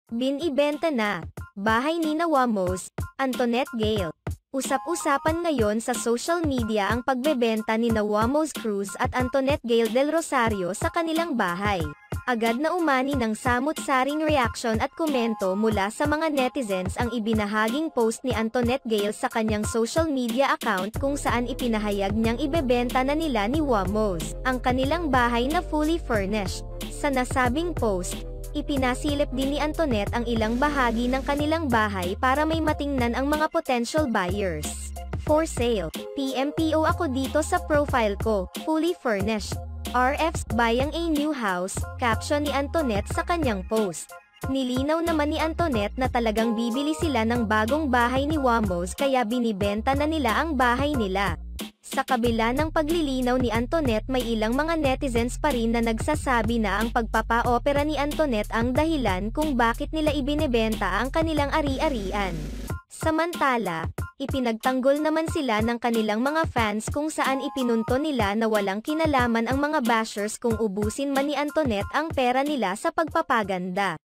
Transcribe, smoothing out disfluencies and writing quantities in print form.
Binibenta na. Bahay ni Wamos, Antoinette Gale. Usap-usapan ngayon sa social media ang pagbebenta ni Wamos Cruz at Antoinette Gale del Rosario sa kanilang bahay. Agad na umani ng samut-saring reaksyon at komento mula sa mga netizens ang ibinahaging post ni Antoinette Gale sa kanyang social media account kung saan ipinahayag niyang ibebenta na nila ni Wamos ang kanilang bahay na fully furnished. Sa nasabing post, ipinasilip din ni Antoinette ang ilang bahagi ng kanilang bahay para may matingnan ang mga potential buyers. For sale. PMPO ako dito sa profile ko, fully furnished. RFs buying a new house, caption ni Antoinette sa kanyang post. Nilinaw naman ni Antoinette na talagang bibili sila ng bagong bahay ni Wamos kaya binibenta na nila ang bahay nila. Sa kabila ng paglilinaw ni Antoinette, may ilang mga netizens pa rin na nagsasabi na ang pagpapa-opera ni Antoinette ang dahilan kung bakit nila ibinebenta ang kanilang ari-arian. Samantala, ipinagtanggol naman sila ng kanilang mga fans kung saan ipinunto nila na walang kinalaman ang mga bashers kung ubusin man ni Antoinette ang pera nila sa pagpapaganda.